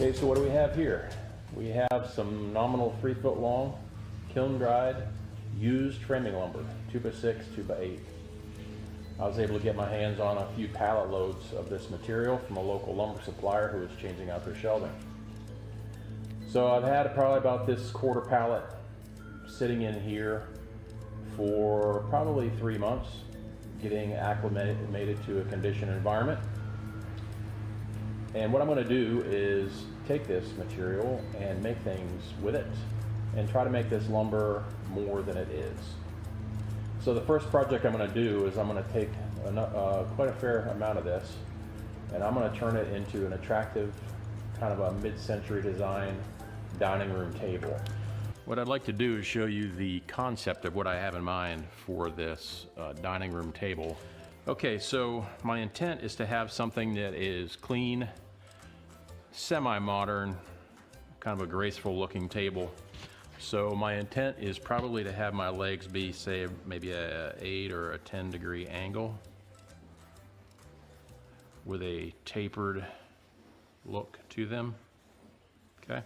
Okay, so what do we have here? We have some nominal 3-foot long, kiln dried, used framing lumber, 2x6, 2x8. I was able to get my hands on a few pallet loads of this material from a local lumber supplier who was changing out their shelving. So I've had probably about this quarter pallet sitting in here for probably 3 months, getting acclimated to a conditioned environment. And what I'm going to do is take this material and make things with it and try to make this lumber more than it is. So the first project I'm going to do is I'm going to take quite a fair amount of this and I'm going to turn it into an attractive kind of a mid-century design dining room table. What I'd like to do is show you the concept of what I have in mind for this dining room table. Okay, so my intent is to have something that is clean, semi-modern, kind of a graceful looking table. So my intent is probably to have my legs be, say, maybe a 8 or a 10 degree angle with a tapered look to them, okay?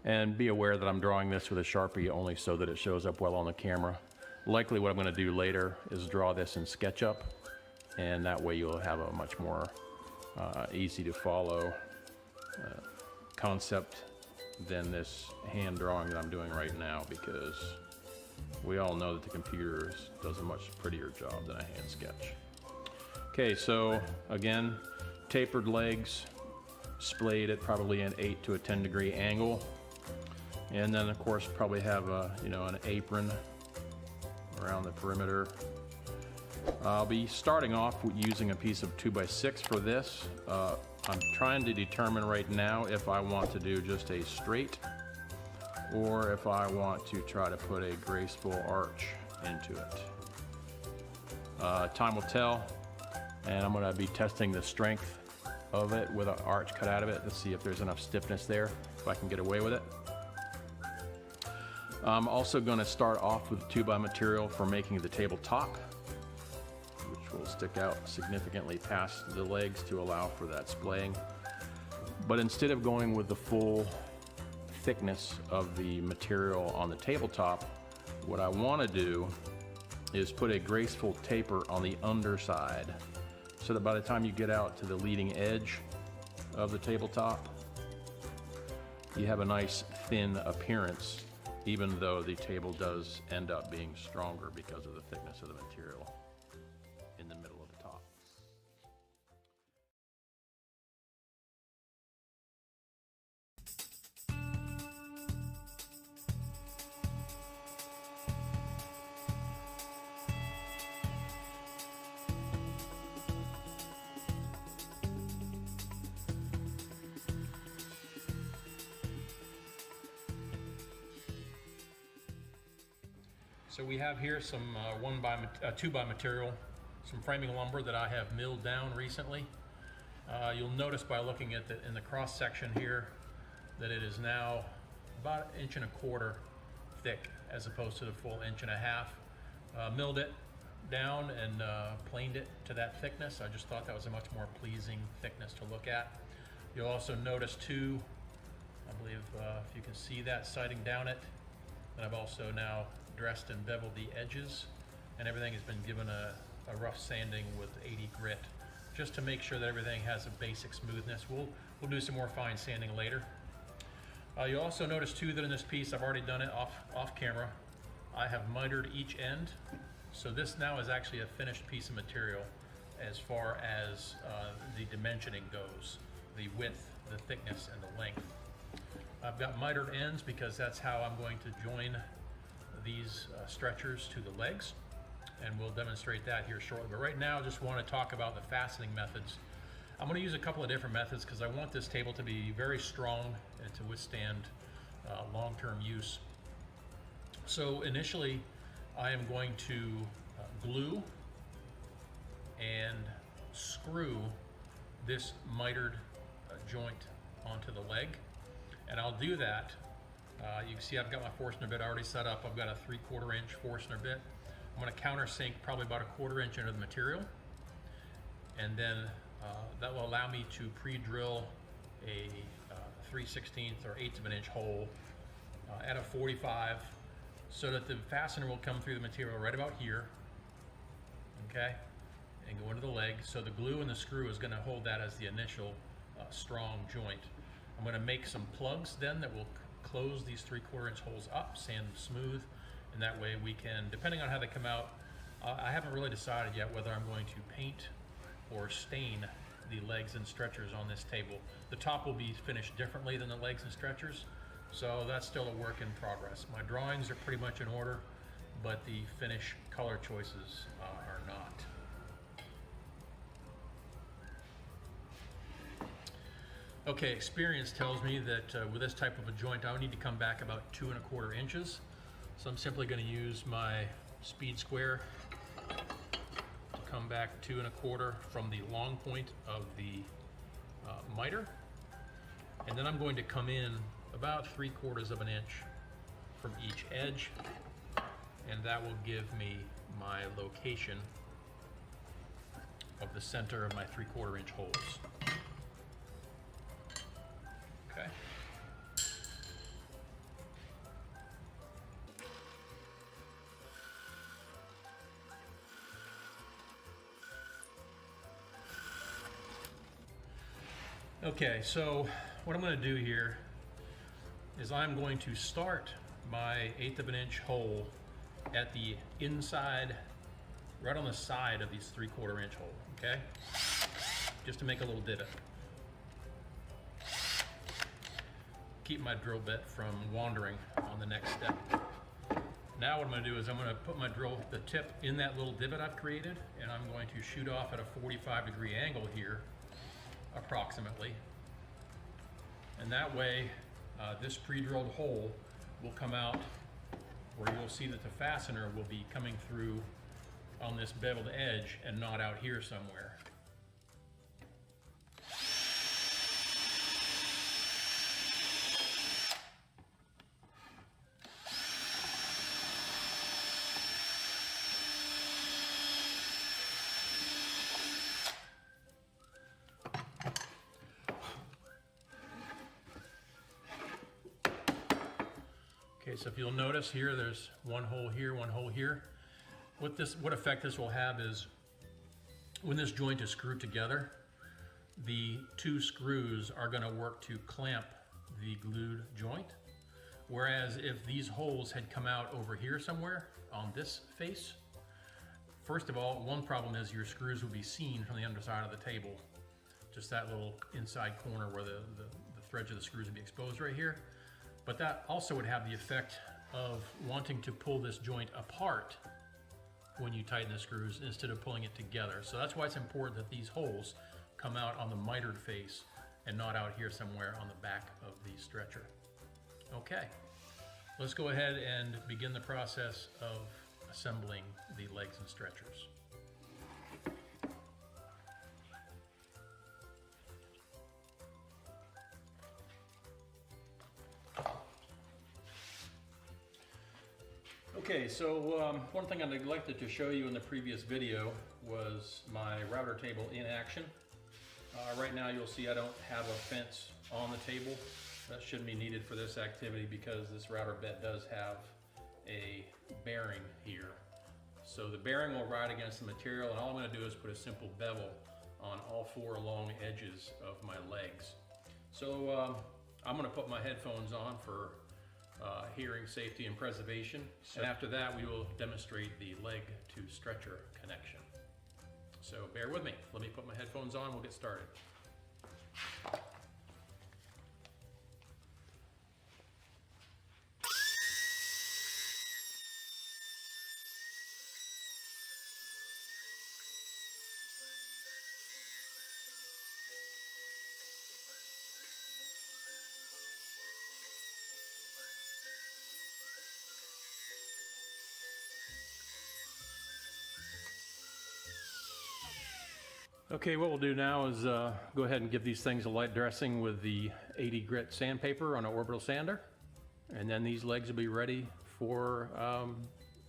And be aware that I'm drawing this with a Sharpie only so that it shows up well on the camera. Likely what I'm gonna do later is draw this in SketchUp, and that way you'll have a much more easy to follow concept than this hand drawing that I'm doing right now, because we all know that the computer does a much prettier job than a hand sketch. Okay, so again, tapered legs, splayed at probably an 8 to a 10 degree angle, and then of course probably have a, an apron around the perimeter. I'll be starting off with using a piece of 2x6 for this. I'm trying to determine right now if I want to do just a straight or if I want to try to put a graceful arch into it. Time will tell, and I'm going to be testing the strength of it with an arch cut out of it to see if there's enough stiffness there, if I can get away with it. I'm also going to start off with 2x material for making the tabletop, which will stick out significantly past the legs to allow for that splaying. But instead of going with the full thickness of the material on the tabletop, what I want to do is put a graceful taper on the underside so that by the time you get out to the leading edge of the tabletop, you have a nice thin appearance, even though the table does end up being stronger because of the thickness of the material in the middle of the top. So we have here some 2x material, some framing lumber that I have milled down recently. You'll notice by looking at in the cross section here that it is now about 1.25 inches thick as opposed to the full 1.5 inches. Milled it down and planed it to that thickness. I just thought that was a much more pleasing thickness to look at. You'll also notice too, I believe if you can see that sighting down it, that I've also now dressed and beveled the edges, and everything has been given a rough sanding with 80 grit, just to make sure that everything has a basic smoothness. We'll do some more fine sanding later. You'll also notice too that in this piece, I've already done it off camera, I have mitered each end. So this now is actually a finished piece of material as far as the dimensioning goes, the width, the thickness, and the length. I've got mitered ends because that's how I'm going to join these stretchers to the legs, and we'll demonstrate that here shortly. But right now I just want to talk about the fastening methods. I'm going to use a couple of different methods because I want this table to be very strong and to withstand long-term use. So initially I am going to glue and screw this mitered joint onto the leg, and I'll do that. You can see I've got my Forstner bit already set up. I've got a 3/4 inch Forstner bit. I'm going to countersink probably about 1/4 inch into the material, and then that will allow me to pre-drill a 3/16 or 1/8 of an inch hole at a 45, so that the fastener will come through the material right about here, okay, and go into the leg. So the glue and the screw is going to hold that as the initial strong joint. I'm going to make some plugs then that will close these 3/4 inch holes up, sand them smooth, and that way we can, depending on how they come out, I haven't really decided yet whether I'm going to paint or stain the legs and stretchers on this table. The top will be finished differently than the legs and stretchers, so that's still a work in progress. My drawings are pretty much in order, but the finish color choices are not. Okay, experience tells me that with this type of a joint, I would need to come back about 2 1/4 inches. So I'm simply going to use my speed square to come back 2 1/4 from the long point of the miter. And then I'm going to come in about 3/4 of an inch from each edge, and that will give me my location of the center of my 3/4 inch holes. Okay. Okay, so what I'm going to do here is I'm going to start my 1/8 of an inch hole at the inside, right on the side of these 3/4 inch hole, okay? Just to make a little divot. Keep my drill bit from wandering on the next step. Now what I'm going to do is I'm going to put my the tip in that little divot I've created, and I'm going to shoot off at a 45-degree angle here, approximately. And that way, this pre-drilled hole will come out where you'll see that the fastener will be coming through on this beveled edge and not out here somewhere. Okay, so if you'll notice here, there's one hole here, one hole here. What effect this will have is when this joint is screwed together, the 2 screws are going to work to clamp the glued joint. Whereas if these holes had come out over here somewhere on this face, first of all, one problem is your screws will be seen from the underside of the table. Just that little inside corner where the threads of the screws would be exposed right here. But that also would have the effect of wanting to pull this joint apart when you tighten the screws instead of pulling it together. So that's why it's important that these holes come out on the mitered face and not out here somewhere on the back of the stretcher. Okay, let's go ahead and begin the process of assembling the legs and stretchers. Okay, so one thing I neglected to show you in the previous video was my router table in action. Right now you'll see I don't have a fence on the table. That shouldn't be needed for this activity because this router bed does have a bearing here. So the bearing will ride against the material, and all I'm going to do is put a simple bevel on all 4 long edges of my legs. So I'm going to put my headphones on for hearing safety and preservation. And after that, we will demonstrate the leg to stretcher connection. So bear with me. Let me put my headphones on. We'll get started. Okay, what we'll do now is go ahead and give these things a light dressing with the 80 grit sandpaper on an orbital sander, and then these legs will be ready for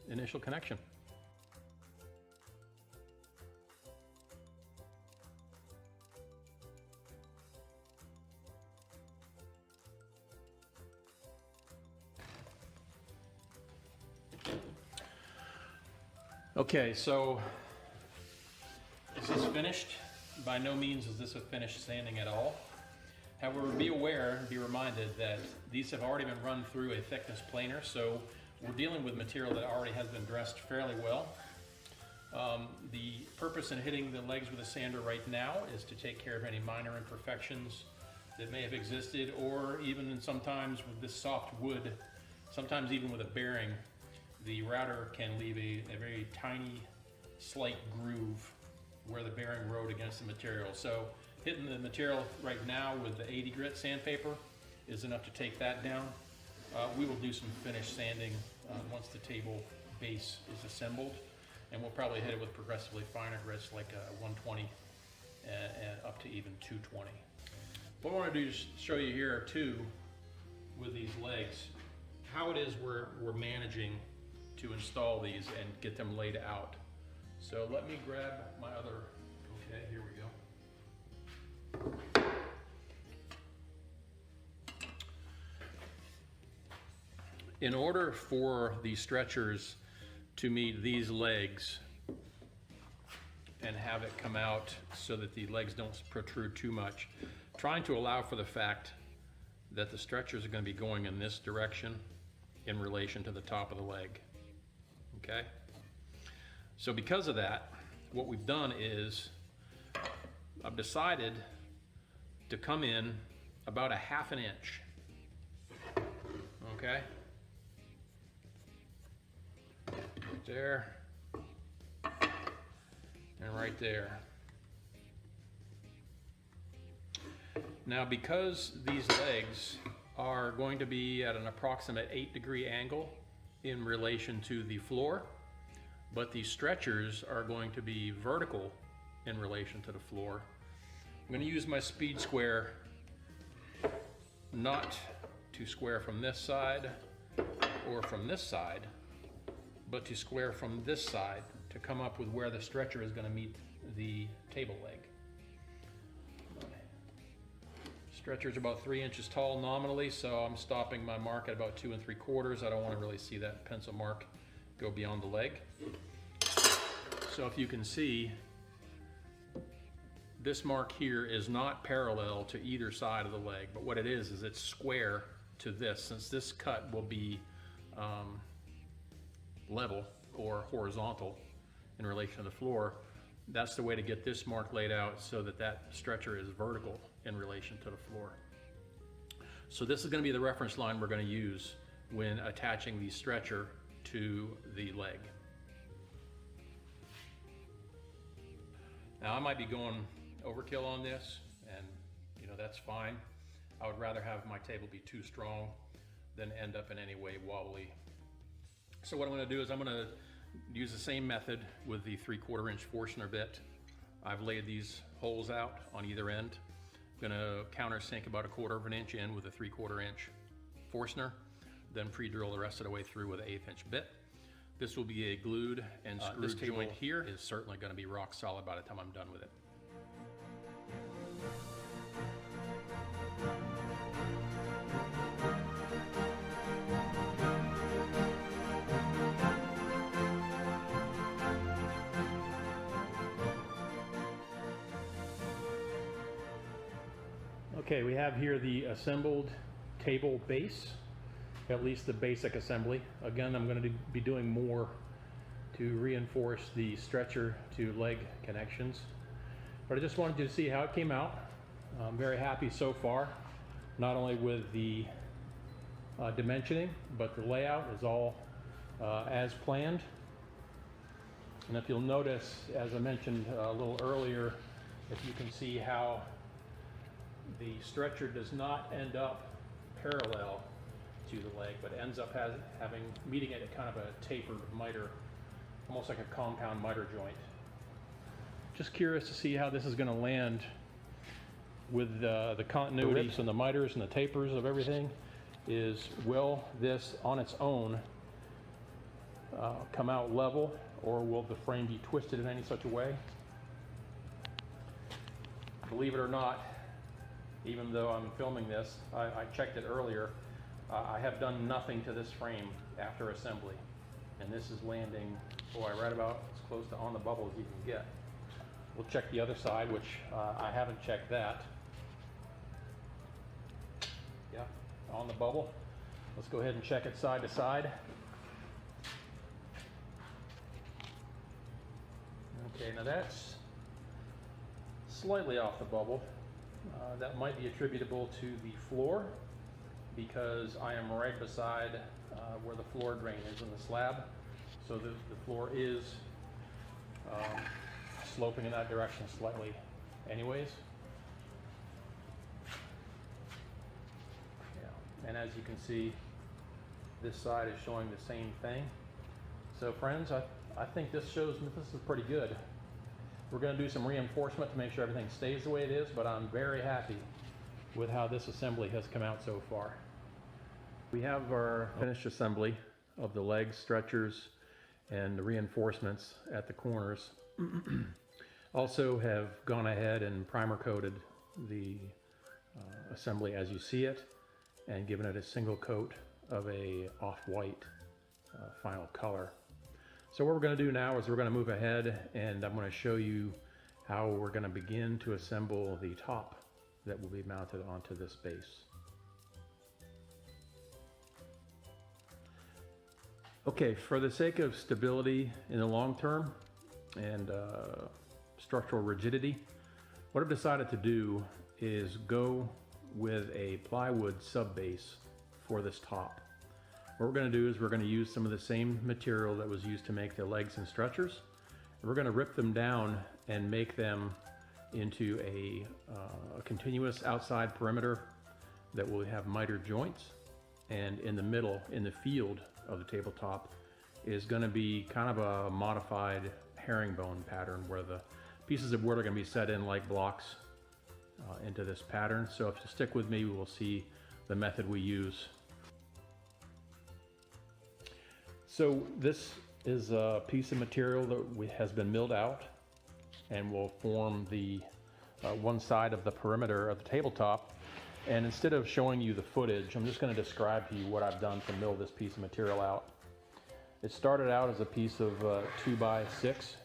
initial connection. Okay, so is this finished? By no means is this a finished sanding at all. However, be aware and be reminded that these have already been run through a thickness planer, so we're dealing with material that already has been dressed fairly well. The purpose in hitting the legs with a sander right now is to take care of any minor imperfections that may have existed, or even sometimes with this soft wood, sometimes even with a bearing, the router can leave a very tiny, slight groove where the bearing rode against the material. So hitting the material right now with the 80 grit sandpaper is enough to take that down. We will do some finish sanding once the table base is assembled, and we'll probably hit it with progressively finer grits like 120 and up to even 220. What I want to do is show you here too, with these legs, how it is we're managing to install these and get them laid out. So let me grab my other, okay, here we go. In order for the stretchers to meet these legs and have it come out so that the legs don't protrude too much, trying to allow for the fact that the stretchers are going to be going in this direction in relation to the top of the leg. Okay? So because of that, what we've done is I've decided to come in about a ½ inch. Okay? Right there. And right there. Now, because these legs are going to be at an approximate 8-degree angle in relation to the floor, but these stretchers are going to be vertical in relation to the floor, I'm going to use my speed square not to square from this side or from this side, but to square from this side to come up with where the stretcher is going to meet the table leg. Stretcher is about 3 inches tall nominally, so I'm stopping my mark at about 2 3/4. I don't want to really see that pencil mark go beyond the leg. So if you can see, this mark here is not parallel to either side of the leg, but what it is it's square to this. Since this cut will be level or horizontal in relation to the floor, that's the way to get this mark laid out so that that stretcher is vertical in relation to the floor. So this is going to be the reference line we're going to use when attaching the stretcher to the leg. Now I might be going overkill on this, and you know, that's fine. I would rather have my table be too strong than end up in any way wobbly. So what I'm going to do is I'm going to use the same method with the 3/4 inch Forstner bit. I've laid these holes out on either end. I'm going to countersink about 1/4 inch in with a 3/4 inch Forstner, then pre-drill the rest of the way through with an 1/8 inch bit. This will be a glued and screwed this joint here is certainly going to be rock solid by the time I'm done with it. Okay, we have here the assembled table base, at least the basic assembly. Again, I'm going to be doing more to reinforce the stretcher to leg connections, but I just wanted you to see how it came out. I'm very happy so far, not only with the dimensioning, but the layout is all as planned. And if you'll notice, as I mentioned a little earlier, if you can see how the stretcher does not end up parallel to the leg, but ends up meeting it at kind of a tapered miter, almost like a compound miter joint. Just curious to see how this is going to land with the continuity and the miters and the tapers of everything. Is will this on its own come out level, or will the frame be twisted in any such a way? Believe it or not, even though I'm filming this, I checked it earlier, I have done nothing to this frame after assembly. and this is landing, right about as close to on the bubble as you can get. We'll check the other side, which I haven't checked that. Yeah, on the bubble. Let's go ahead and check it side to side. Okay, now that's slightly off the bubble. That might be attributable to the floor, because I am right beside where the floor drain is in the slab. So the floor is sloping in that direction slightly anyways. Yeah. And as you can see, this side is showing the same thing. So friends, I think this shows this is pretty good. We're going to do some reinforcement to make sure everything stays the way it is, but I'm very happy with how this assembly has come out so far. We have our finished assembly of the legs, stretchers, and the reinforcements at the corners. Also have gone ahead and primer coated the assembly as you see it, and given it a single coat of a off-white final color. So what we're going to do now is we're going to move ahead, and I'm going to show you how we're going to begin to assemble the top that will be mounted onto this base. Okay, for the sake of stability in the long term and structural rigidity, what I've decided to do is go with a plywood sub base for this top. What we're going to do is we're going to use some of the same material that was used to make the legs and stretchers. We're going to rip them down and make them into a continuous outside perimeter that will have miter joints, and in the middle, in the field of the tabletop, is going to be kind of a modified herringbone pattern where the pieces of wood are going to be set in like blocks into this pattern. So if you stick with me, we will see the method we use. So this is a piece of material that has been milled out and will form the one side of the perimeter of the tabletop. And instead of showing you the footage, I'm just going to describe to you what I've done to mill this piece of material out. It started out as a piece of 2x6.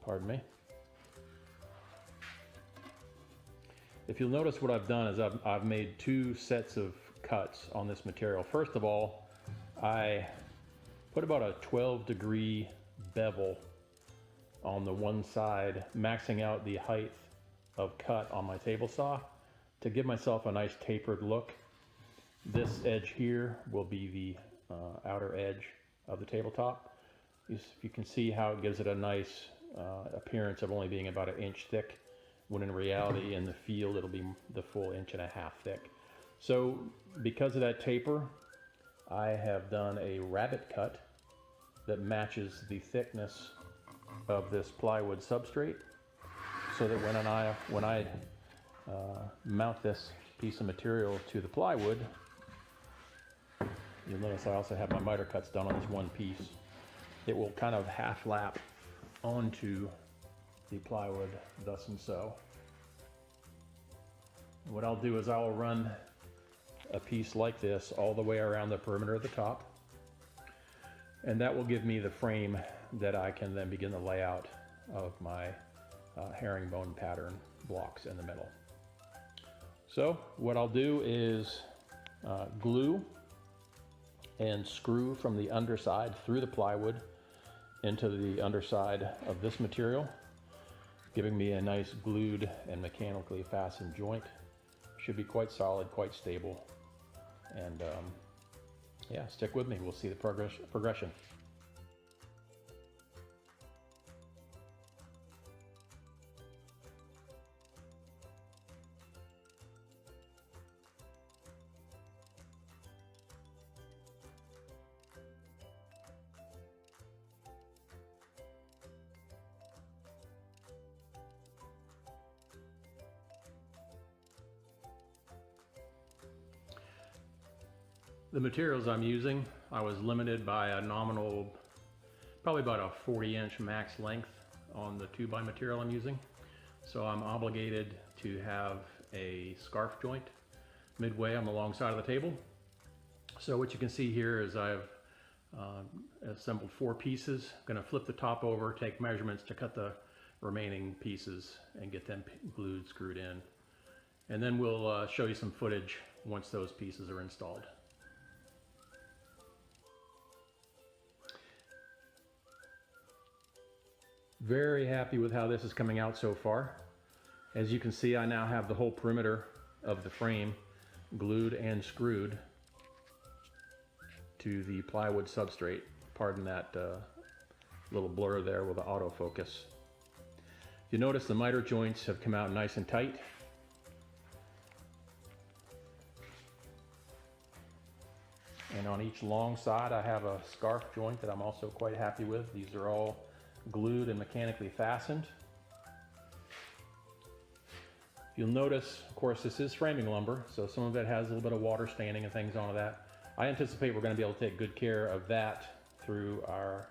Pardon me. If you'll notice, what I've done is I've made two sets of cuts on this material. First of all, I put about a 12-degree bevel on the one side, maxing out the height of cut on my table saw to give myself a nice tapered look. This edge here will be the outer edge of the tabletop. If you can see how it gives it a nice appearance of only being about 1 inch thick, when in reality in the field it'll be the full 1.5 inches thick. So because of that taper, I have done a rabbet cut that matches the thickness of this plywood substrate, so that when I mount this piece of material to the plywood, you'll notice I also have my miter cuts done on this one piece. It will kind of half lap onto the plywood, thus and so. What I'll do is I'll run a piece like this all the way around the perimeter of the top, and that will give me the frame that I can then begin the layout of my herringbone pattern blocks in the middle. So what I'll do is glue and screw from the underside through the plywood into the underside of this material, giving me a nice glued and mechanically fastened joint. Should be quite solid, quite stable, and yeah, stick with me, we'll see the progression. The materials I'm using, I was limited by a nominal, probably about a 40-inch max length on the 2x material I'm using. So I'm obligated to have a scarf joint midway on the long side of the table. So what you can see here is I've assembled 4 pieces. I'm going to flip the top over, take measurements to cut the remaining pieces and get them glued, screwed in. And then we'll show you some footage once those pieces are installed. Very happy with how this is coming out so far. As you can see, I now have the whole perimeter of the frame glued and screwed to the plywood substrate. Pardon that little blur there with the autofocus. You notice the miter joints have come out nice and tight. And on each long side I have a scarf joint that I'm also quite happy with. These are all glued and mechanically fastened. You'll notice, of course, this is framing lumber, so some of it has a little bit of water standing and things onto that. I anticipate we're going to be able to take good care of that through our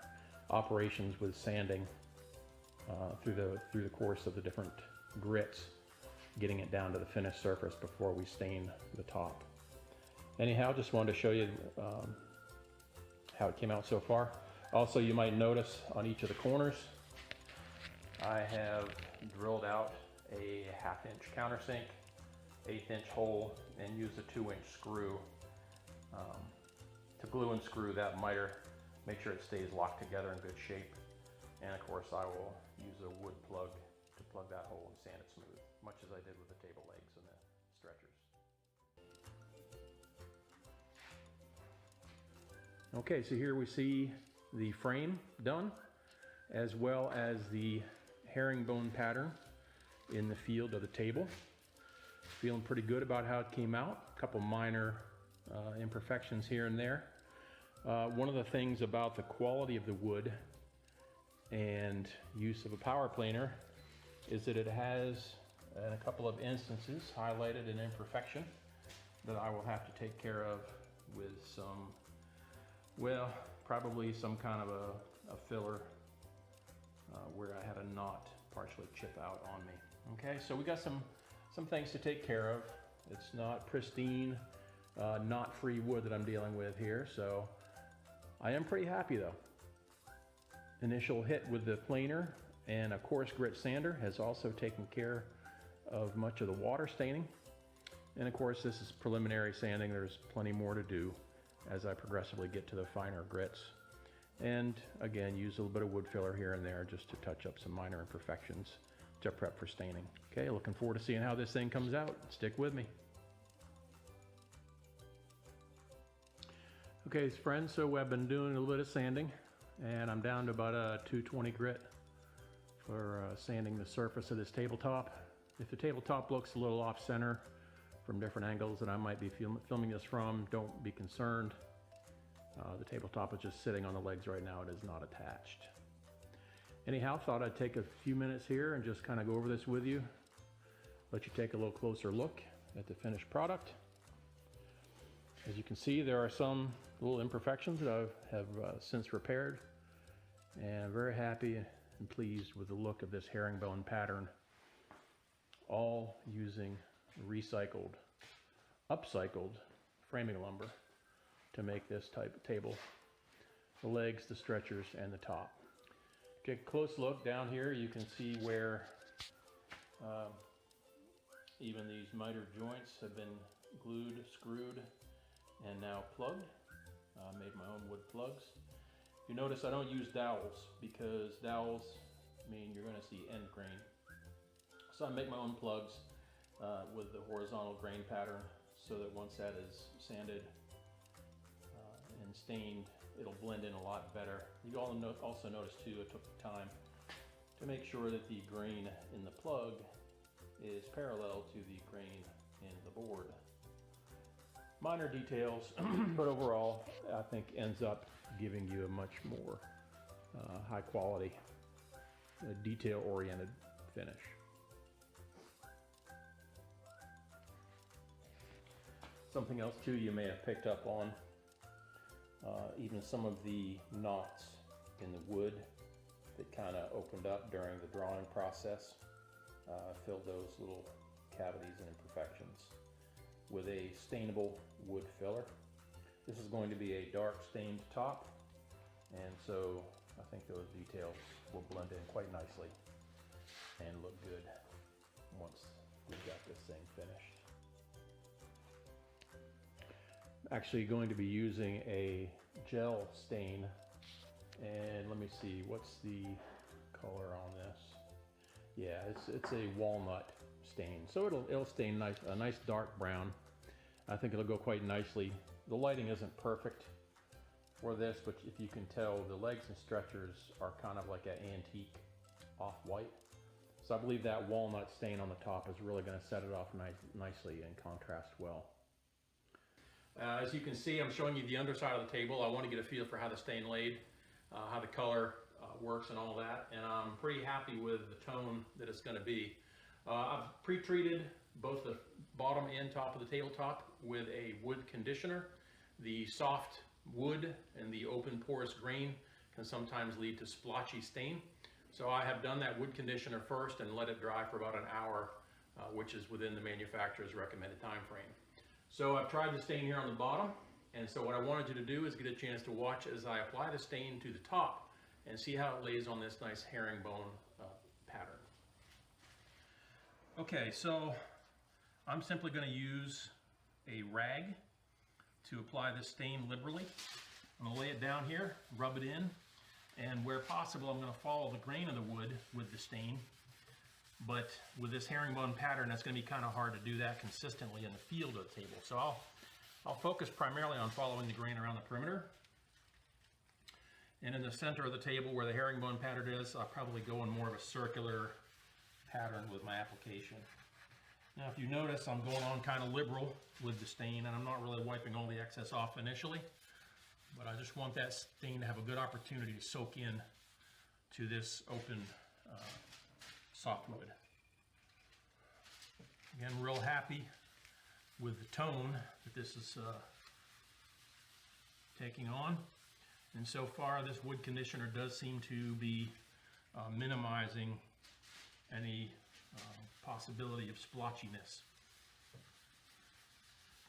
operations with sanding through the course of the different grits, getting it down to the finished surface before we stain the top. Anyhow, just wanted to show you how it came out so far. Also, you might notice on each of the corners, I have drilled out a 1/2 inch countersink, 1/8 inch hole, and used a 2-inch screw to glue and screw that miter, make sure it stays locked together in good shape. And of course, I will use a wood plug to plug that hole and sand it smooth, much as I did with the table legs and the stretchers. Okay, so here we see the frame done, as well as the herringbone pattern in the field of the table. Feeling pretty good about how it came out. A couple minor imperfections here and there. One of the things about the quality of the wood and use of a power planer is that it has, in a couple of instances, highlighted an imperfection that I will have to take care of with some, well, probably some kind of a filler where I had a knot partially chip out on me. Okay, so we got some things to take care of. It's not pristine, knot-free wood that I'm dealing with here, so I am pretty happy though. Initial hit with the planer and a coarse grit sander has also taken care of much of the water staining. And of course, this is preliminary sanding. There's plenty more to do as I progressively get to the finer grits. And again, use a little bit of wood filler here and there just to touch up some minor imperfections to prep for staining. Okay, looking forward to seeing how this thing comes out. Stick with me. Okay, friends, so I've been doing a little bit of sanding, and I'm down to about a 220 grit for sanding the surface of this tabletop. If the tabletop looks a little off center from different angles that I might be filming this from, don't be concerned. The tabletop is just sitting on the legs right now. It is not attached. Anyhow, thought I'd take a few minutes here and just kind of go over this with you. Let you take a little closer look at the finished product. As you can see, there are some little imperfections that I have since repaired, and I'm very happy and pleased with the look of this herringbone pattern, all using recycled, upcycled framing lumber to make this type of table. The legs, the stretchers, and the top. Take a close look down here. You can see where even these miter joints have been glued, screwed, and now plugged. Made my own wood plugs. You notice I don't use dowels because dowels mean you're going to see end grain. So I make my own plugs with the horizontal grain pattern so that once that is sanded and stained, it'll blend in a lot better. You also notice too, it took time to make sure that the grain in the plug is parallel to the grain in the board. Minor details, but overall, I think ends up giving you a much more high quality, detail-oriented finish. Something else too you may have picked up on, even some of the knots in the wood that kind of opened up during the drawing process, filled those little cavities and imperfections with a stainable wood filler. This is going to be a dark stained top, and so I think those details will blend in quite nicely and look good once we've got this thing finished. I'm actually going to be using a gel stain, and let me see, what's the color on this? Yeah, it's a walnut stain, so it'll stain a nice dark brown. I think it'll go quite nicely. The lighting isn't perfect for this, but if you can tell, the legs and stretchers are kind of like an antique off-white. So I believe that walnut stain on the top is really going to set it off nicely and contrast well. As you can see, I'm showing you the underside of the table. I want to get a feel for how the stain laid, how the color works and all that, and I'm pretty happy with the tone that it's going to be. I've pre-treated both the bottom and top of the tabletop with a wood conditioner. The soft wood and the open porous grain can sometimes lead to splotchy stain. So I have done that wood conditioner first and let it dry for about an hour, which is within the manufacturer's recommended time frame. So I've tried the stain here on the bottom, and so what I wanted you to do is get a chance to watch as I apply the stain to the top and see how it lays on this nice herringbone pattern. Okay, so I'm simply going to use a rag to apply this stain liberally. I'm going to lay it down here, rub it in, and where possible I'm going to follow the grain of the wood with the stain. But with this herringbone pattern, it's going to be kind of hard to do that consistently in the field of the table. So I'll focus primarily on following the grain around the perimeter. And in the center of the table where the herringbone pattern is, I'll probably go in more of a circular pattern with my application. Now if you notice, I'm going on kind of liberal with the stain, and I'm not really wiping all the excess off initially, but I just want that stain to have a good opportunity to soak in to this open softwood. Again, real happy with the tone that this is taking on. And so far, this wood conditioner does seem to be minimizing any possibility of splotchiness.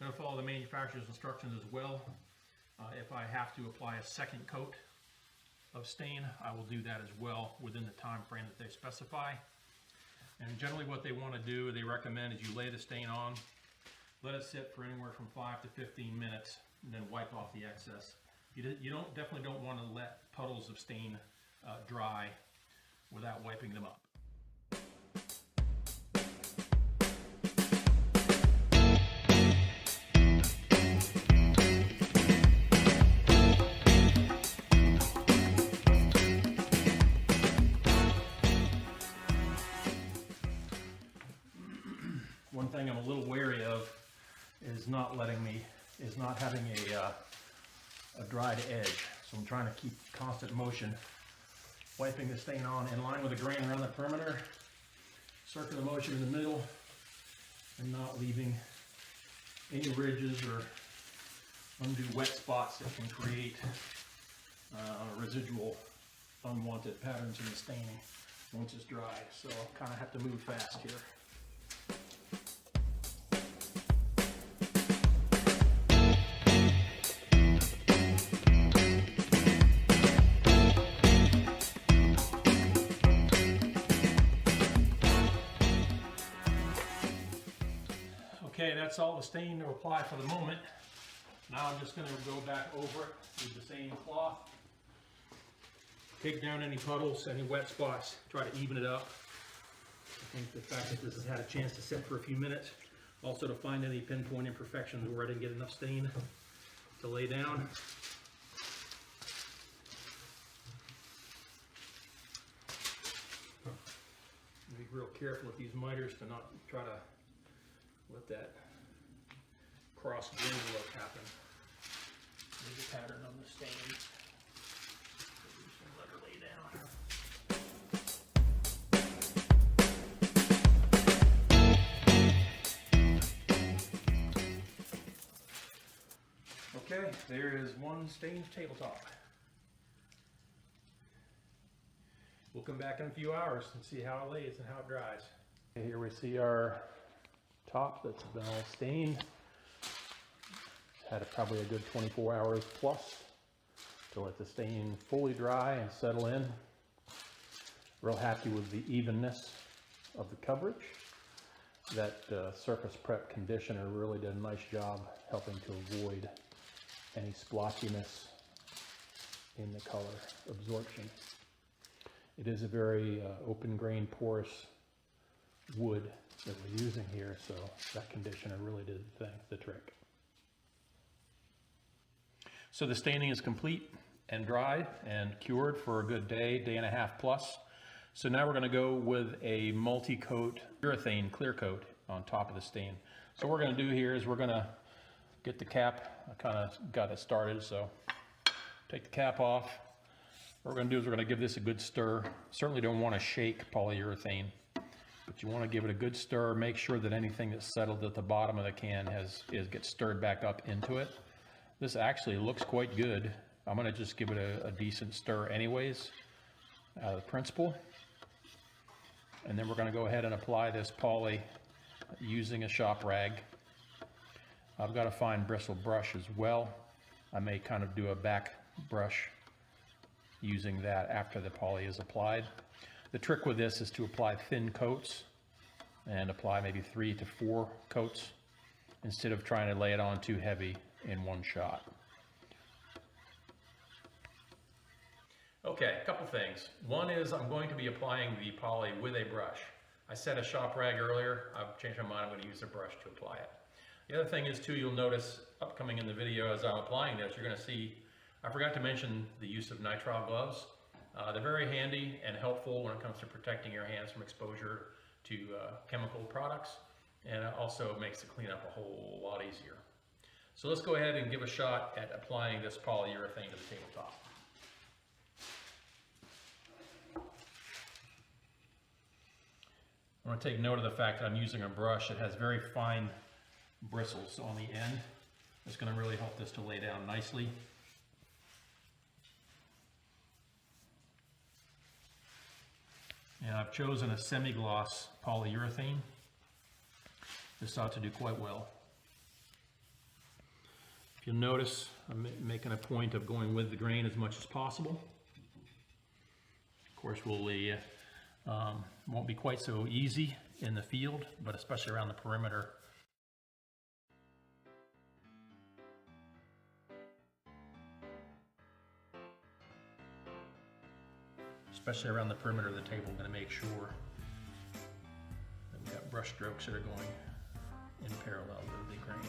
I'm going to follow the manufacturer's instructions as well. If I have to apply a second coat of stain, I will do that as well within the time frame that they specify. And generally what they want to do, they recommend, is you lay the stain on, let it sit for anywhere from 5 to 15 minutes, and then wipe off the excess. You definitely don't want to let puddles of stain dry without wiping them up. One thing I'm a little wary of is not having a dried edge. So I'm trying to keep constant motion, wiping the stain on in line with the grain around the perimeter, circular motion in the middle, and not leaving any ridges or undue wet spots that can create residual unwanted patterns in the staining once it's dry. So I'll kind of have to move fast here. Okay, that's all the stain to apply for the moment. Now I'm just going to go back over it with the same cloth. Take down any puddles, any wet spots, try to even it up. I think the fact that this has had a chance to sit for a few minutes, also to find any pinpoint imperfections where I didn't get enough stain to lay down. Be real careful with these miters to not try to let that cross grain look happen. There's a pattern on the stain. Just let her lay down. Okay, there is one stained tabletop. We'll come back in a few hours and see how it lays and how it dries. Here we see our top that's been all stained. It's had probably a good 24 hours plus to let the stain fully dry and settle in. Real happy with the evenness of the coverage. That surface prep conditioner really did a nice job helping to avoid any splotchiness in the color absorption. It is a very open grain porous wood that we're using here, so that conditioner really did the trick. So the staining is complete and dried and cured for a good day, day and a half plus. So now we're going to go with a multi-coat urethane clear coat on top of the stain. So what we're going to do here is we're going to get the cap. I kind of got it started, so take the cap off. What we're going to do is we're going to give this a good stir. Certainly don't want to shake polyurethane, but you want to give it a good stir. Make sure that anything that's settled at the bottom of the can gets stirred back up into it. This actually looks quite good. I'm going to just give it a decent stir anyways, out of principle. And then we're going to go ahead and apply this poly using a shop rag. I've got a fine bristle brush as well. I may kind of do a back brush using that after the poly is applied. The trick with this is to apply thin coats and apply maybe 3 to 4 coats instead of trying to lay it on too heavy in one shot. Okay, a couple things. One is I'm going to be applying the poly with a brush. I said a shop rag earlier. I've changed my mind. I'm going to use a brush to apply it. The other thing is too, you'll notice upcoming in the video as I'm applying this, you're going to see, I forgot to mention the use of nitrile gloves. They're very handy and helpful when it comes to protecting your hands from exposure to chemical products, and it also makes the cleanup a whole lot easier. So let's go ahead and give a shot at applying this polyurethane to the tabletop. I want to take note of the fact that I'm using a brush that has very fine bristles on the end. It's going to really help this to lay down nicely. And I've chosen a semi-gloss polyurethane. This ought to do quite well. If you'll notice, I'm making a point of going with the grain as much as possible. Of course, won't be quite so easy in the field, but especially around the perimeter. Especially around the perimeter of the table, I'm going to make sure that we've got brush strokes that are going in parallel with the grain.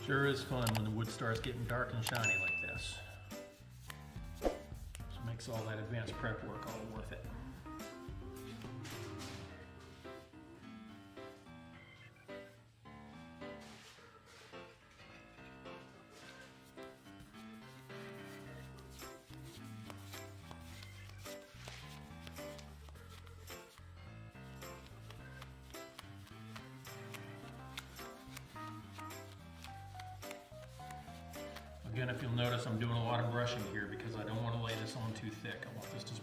Sure is fun when the wood starts getting dark and shiny like this. So it makes all that advanced prep work all worth it. Again, if you'll notice, I'm doing a lot of brushing here because I don't want to lay this on too thick. I want this to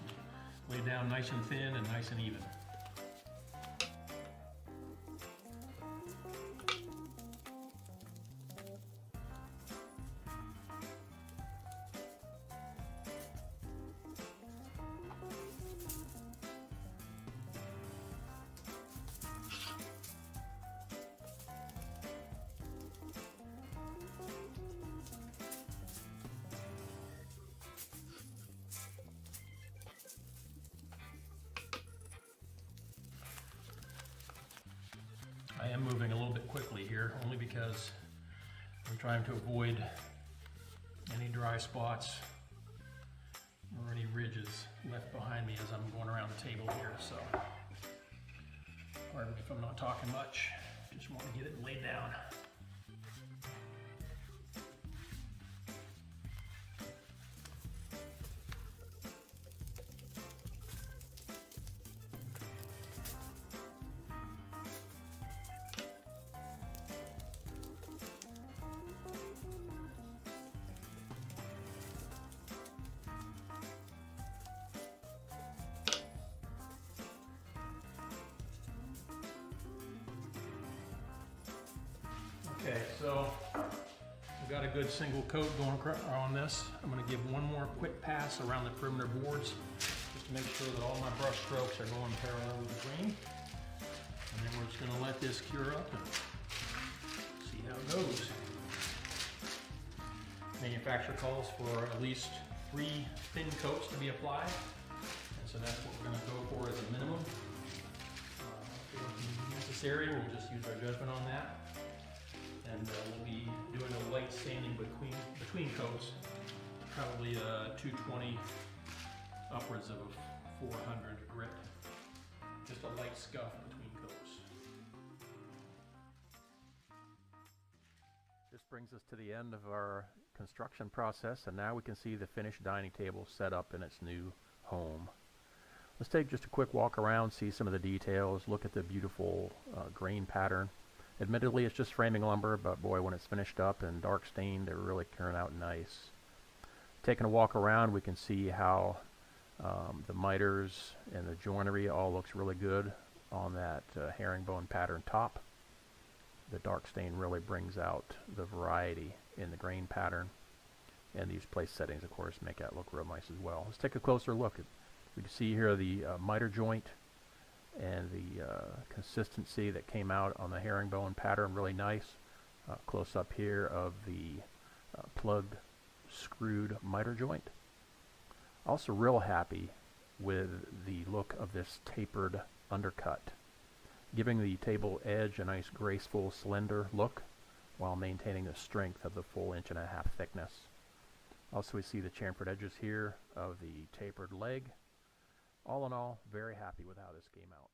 lay down nice and thin and nice and even. I am moving a little bit quickly here, only because I'm trying to avoid any dry spots or any ridges left behind me as I'm going around the table here. So, pardon me if I'm not talking much, just want to get it laid down. good single coat going on this. I'm going to give one more quick pass around the perimeter boards just to make sure that all my brush strokes are going parallel with the grain. And then we're just going to let this cure up and see how it goes. Manufacturer calls for at least 3 thin coats to be applied, and so that's what we're going to go for as a minimum. If necessary, we'll just use our judgment on that, and we'll be doing a light sanding between coats, probably 220 upwards of a 400 grit, just a light scuff between coats. This brings us to the end of our construction process, and now we can see the finished dining table set up in its new home. Let's take just a quick walk around, see some of the details, look at the beautiful grain pattern. Admittedly, it's just framing lumber, but boy, when it's finished up and dark stained, they're really turning out nice. Taking a walk around, we can see how the miters and the joinery all looks really good on that herringbone pattern top. The dark stain really brings out the variety in the grain pattern, and these place settings, of course, make that look real nice as well. Let's take a closer look. We can see here the miter joint and the consistency that came out on the herringbone pattern, really nice. Close up here of the plug screwed miter joint. Also real happy with the look of this tapered undercut, giving the table edge a nice graceful slender look while maintaining the strength of the full 1.5 inch thickness. Also, we see the chamfered edges here of the tapered leg. All in all, very happy with how this came out.